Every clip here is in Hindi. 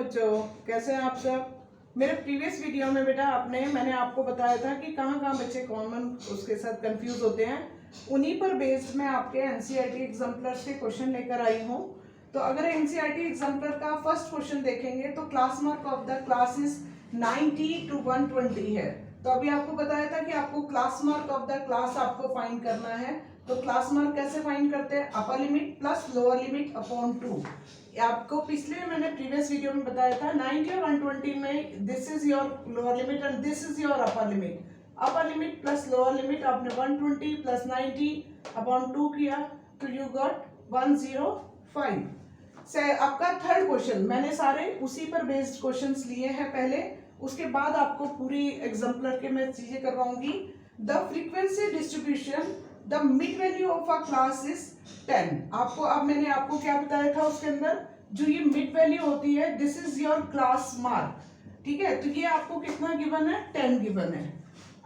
बच्चों, कैसे हैं आप सब। मेरे प्रीवियस वीडियो में बेटा मैंने आपको बताया था कि कहाँ कहाँ बच्चे कॉमन उसके साथ कंफ्यूज होते हैं। उन्हीं पर बेस्ड मैं आपके एनसीईआरटी एग्जाम्पलर से क्वेश्चन लेकर आई हूँ। तो अगर एनसीईआरटी एग्जाम्पलर का फर्स्ट क्वेश्चन देखेंगे तो class mark of the class is 90 to 120 है। तो अभी आपको बताया था कि आपको class mark of the class आपको फाइंड करना है। तो क्लास मार्क कैसे फाइंड करते हैं? Upper limit plus lower limit upon 2। आपको पिछले मैंने प्रीवियस वीडियो में बताया था 90 और 120 में this is your lower limit and this is your upper limit. Upper limit plus lower limit आपने 120 प्लस 90 अपॉन 2 किया तो यू गॉट 105 से। आपका थर्ड क्वेश्चन मैंने सारे उसी पर बेस्ड क्वेश्चंस लिए हैं पहले, उसके बाद आपको पूरी एग्जाम्पलर के मैं चीजें करवाऊंगी। The frequency distribution the mid value of a class is 10। आपको अब मैंने आपको क्या बताया था उसके अंदर, जो ये मिड वैल्यू होती है this is your class mark, ठीक है। तो ये आपको कितना गिवन है? 10 गिवन है।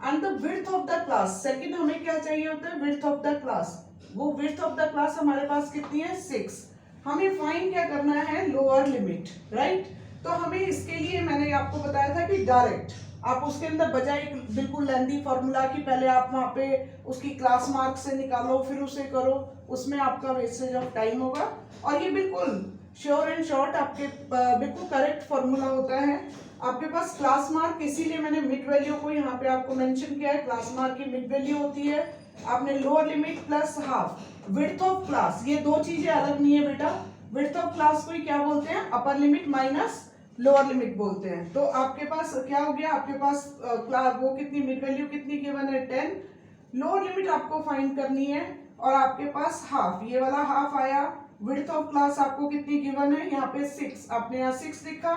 And the width of the class, second हमें क्या चाहिए होता है? Width of the class. वो विड्थ ऑफ द क्लास हमारे पास कितनी है? 6। हमें फाइंड क्या करना है? Lower limit, right. तो हमें इसके लिए मैंने आपको बताया था कि डायरेक्ट आप उसके अंदर बजाय बिल्कुल लेंदी फॉर्मूला की पहले आप वहां पे उसकी क्लास मार्क से निकालो फिर उसे करो, उसमें आपका वेस्टेज ऑफ टाइम होगा। और ये बिल्कुल श्योर एंड शॉर्ट आपके बिल्कुल करेक्ट फॉर्मूला होता है। आपके पास क्लास मार्क, इसीलिए मैंने मिड वैल्यू को यहाँ पे आपको मेंशन किया है। क्लास मार्क की मिड वैल्यू होती है आपने lower limit plus half. Width of class, ये दो चीजें अलग नहीं है बेटा। विड्थ ऑफ क्लास को ही क्या बोलते हैं? Upper limit minus lower limit बोलते हैं। तो आपके पास क्या हो गया? आपके पास वो कितनी मिड वैल्यू कितनी गिवन है? 10। लोअर लिमिट आपको फाइंड करनी है और आपके पास हाफ, ये वाला हाफ आया। विड्थ ऑफ क्लास आपको कितनी गिवन है? यहाँ पे 6, आपने यहाँ 6 लिखा।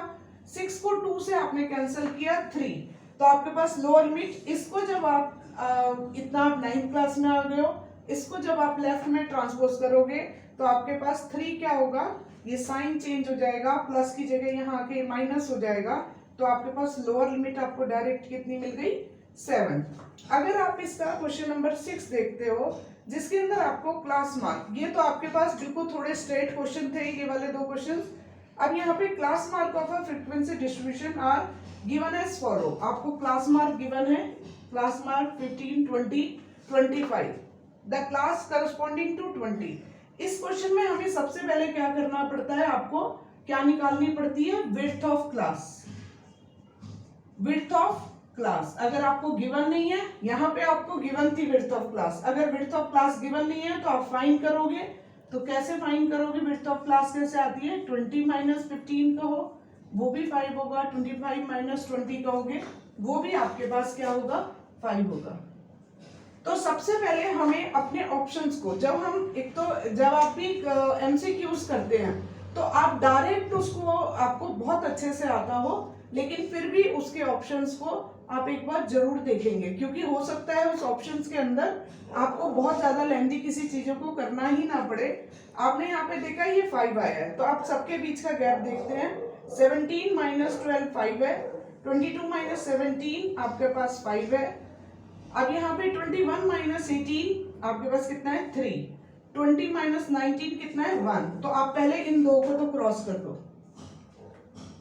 6 को 2 से आपने कैंसिल किया 3। तो आपके पास लोअर लिमिट, इसको जब आप इतना आप 9th क्लास में आ गए हो, इसको जब आप लेफ्ट में ट्रांसपोज करोगे तो आपके पास 3 क्या होगा? ये साइन चेंज हो जाएगा, प्लस की जगह यहाँ आके माइनस हो जाएगा। तो आपके पास लोअर लिमिट आपको डायरेक्ट कितनी मिल गई? 7। अगर आप इसका क्वेश्चन नंबर 6 देखते हो जिसके अंदर आपको क्लास मार्क, ये तो आपके पास बिल्कुल थोड़े स्ट्रेट क्वेश्चन थे ये वाले दो क्वेश्चन। अब यहाँ पे class mark of a frequency distribution are given as follow. आपको क्लास मार्क गिवन है, class mark 15, 20, 25, the class corresponding to 20। इस क्वेश्चन में हमें सबसे पहले क्या करना पड़ता है? आपको क्या निकालनी पड़ती है? Width of class. Width of class अगर आपको गिवन नहीं है, यहाँ पे आपको गिवन थी विड्थ ऑफ क्लास। अगर विड्थ ऑफ क्लास गिवन नहीं है तो आप फाइंड करोगे। तो कैसे फाइंड करोगे? विड्थ ऑफ क्लास कैसे आती है? 20 माइनस 15 कहो वो भी 5 होगा, 25 माइनस 20 कहोगे वो भी आपके पास क्या होगा? 5 होगा। तो सबसे पहले हमें अपने ऑप्शंस को, जब आप भी एमसीक्यूज करते हैं तो आप डायरेक्ट उसको आपको बहुत अच्छे से आता हो, लेकिन फिर भी उसके ऑप्शंस को आप एक बार जरूर देखेंगे, क्योंकि हो सकता है उस ऑप्शंस के अंदर आपको बहुत ज्यादा लेंथी किसी चीजों को करना ही ना पड़े। आपने यहाँ पे देखा ये 5 आया है, तो आप सबके बीच का गैप देखते हैं। 17 माइनस 12 5 है, 22 माइनस 17 आपके पास 5 है। अब यहाँ पे 21 माइनस 18 आपके पास कितना है? 3। 20 माइनस 19 कितना है? 1। तो आप पहले इन दो को तो क्रॉस कर दो,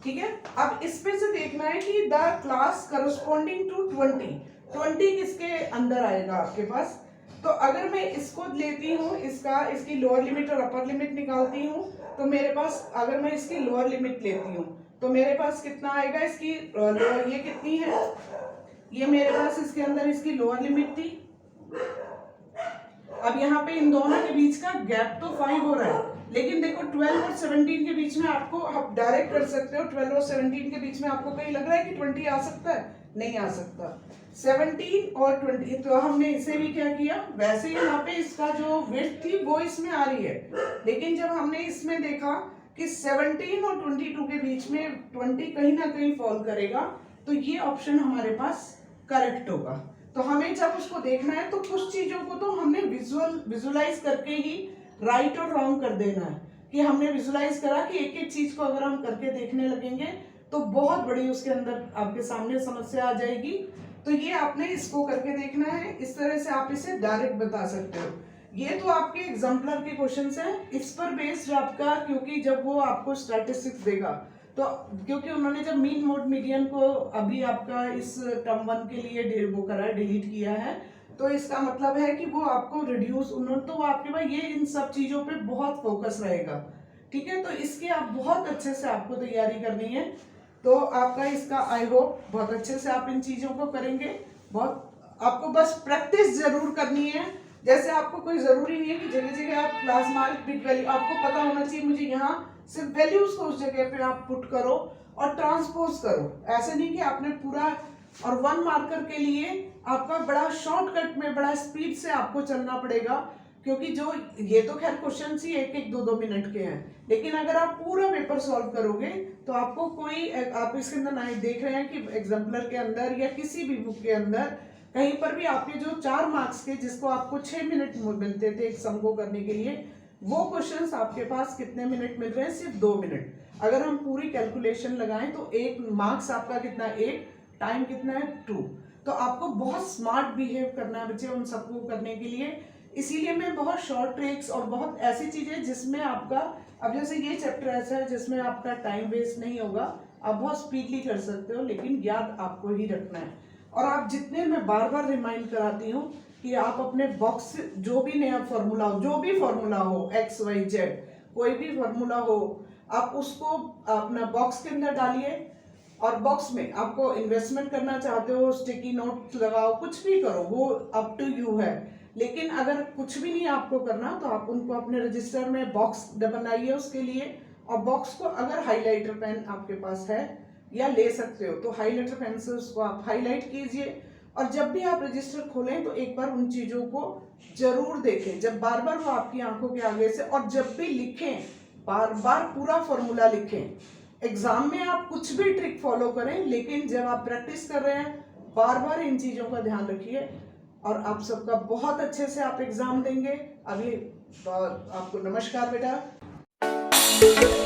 ठीक है। अब इसमें से देखना है कि द क्लास करस्पॉन्डिंग टू 20 किसके अंदर आएगा आपके पास। तो अगर मैं इसको लेती हूँ, इसकी लोअर लिमिट और अपर लिमिट निकालती हूँ, तो मेरे पास अगर मैं इसकी लोअर लिमिट लेती हूँ तो मेरे पास कितना आएगा? इसकी ये कितनी है? ये मेरे पास इसके अंदर इसकी लोअर लिमिट थी। अब यहाँ पे इन दोनों के बीच का गैप तो 5 हो रहा है, लेकिन देखो 12 और 17 के बीच में आपको आप डायरेक्ट कर सकते हो। 12 और 17 के बीच में आपको कहीं लग रहा है कि 20 आ सकता है? नहीं आ सकता। 17 और 20, तो हमने इसे भी क्या किया? वैसे ही यहाँ पे इसका जो विड्थ थी वो इसमें आ रही है, लेकिन जब हमने इसमें देखा कि 17 और 22 के बीच में 20 कहीं ना कहीं फॉल करेगा, तो ये ऑप्शन हमारे पास करेक्ट होगा। तो हमें जब उसको देखना है तो कुछ चीजों को तो हमने विजुअलाइज करके ही राइट और रॉन्ग कर देना है, कि हमने विजुअलाइज करा कि एक एक चीज को अगर हम करके देखने लगेंगे तो बहुत बड़ी उसके अंदर आपके सामने समस्या आ जाएगी। तो ये आपने इसको करके देखना है, इस तरह से आप इसे डायरेक्ट बता सकते हो। ये तो आपके एग्जाम्पलर के क्वेश्चंस हैं, इस पर बेस्ड आपका, क्योंकि जब वो आपको स्टैटिस्टिक्स देगा तो क्योंकि उन्होंने जब मीन मोड मीडियन को अभी आपका इस टर्म 1 के लिए वो करा है, डिलीट किया है, तो इसका मतलब है कि वो आपको रिड्यूस उन्होंने, तो वो आपके पास ये इन सब चीज़ों पे बहुत फोकस रहेगा। ठीक है, तो इसकी आप बहुत अच्छे से आपको तैयारी करनी है। तो आपका इसका आई होप बहुत अच्छे से आप इन चीज़ों को करेंगे। बहुत आपको बस प्रैक्टिस जरूर करनी है। जैसे आपको कोई ज़रूरी नहीं है कि जगह जगह आप क्लास मार्क बिग वैल्यू, आपको पता होना चाहिए मुझे यहाँ सिर्फ वैल्यूज को उस जगह पे आप पुट करो और ट्रांसपोज करो। ऐसे नहीं कि आपने पूरा, और 1 मार्कर के लिए आपका बड़ा शॉर्टकट में बड़ा स्पीड से आपको चलना पड़ेगा, क्योंकि जो ये तो खैर क्वेश्चन ही 1-1, 2-2 मिनट के हैं, लेकिन अगर आप पूरा पेपर सॉल्व करोगे तो आपको कोई, आप इसके अंदर ना देख रहे हैं कि एग्जाम्पलर के अंदर या किसी भी बुक के अंदर कहीं पर भी आपके जो 4 मार्क्स के, जिसको आपको 6 मिनट मिलते थे एक सम को करने के लिए, वो क्वेश्चंस आपके पास कितने मिनट मिल रहे हैं? सिर्फ 2 मिनट। अगर हम पूरी कैलकुलेशन लगाएं तो 1 मार्क्स आपका कितना? 1, टाइम कितना है? 2। तो आपको बहुत स्मार्ट बिहेव करना है बच्चे उन सबको करने के लिए। इसीलिए मैं बहुत शॉर्ट ट्रिक्स और बहुत ऐसी चीजें जिसमें आपका, अब जैसे ये चैप्टर ऐसा है जिसमें आपका टाइम वेस्ट नहीं होगा, आप बहुत स्पीडली कर सकते हो, लेकिन याद आपको ही रखना है। और आप जितने, मैं बार बार रिमाइंड कराती हूँ कि आप अपने बॉक्स, जो भी नया फॉर्मूला हो, जो भी फॉर्मूला हो, एक्स वाई जेड कोई भी फॉर्मूला हो, आप उसको अपना बॉक्स के अंदर डालिए। और बॉक्स में आपको इन्वेस्टमेंट करना चाहते हो, स्टिकी नोट लगाओ, कुछ भी करो, वो अप टू यू है। लेकिन अगर कुछ भी नहीं आपको करना तो आप उनको अपने रजिस्टर में बॉक्स बनाइए उसके लिए, और बॉक्स को अगर हाईलाइटर पेन आपके पास है या ले सकते हो तो हाईलाइटर पेन से उसको आप हाईलाइट कीजिए। और जब भी आप रजिस्टर खोलें तो एक बार उन चीजों को जरूर देखें, जब बार बार वो आपकी आंखों के आगे से, और जब भी लिखें बार बार पूरा फॉर्मूला लिखें। एग्जाम में आप कुछ भी ट्रिक फॉलो करें, लेकिन जब आप प्रैक्टिस कर रहे हैं बार बार इन चीजों का ध्यान रखिए, और आप सबका बहुत अच्छे से आप एग्जाम देंगे। अभी आपको नमस्कार बेटा।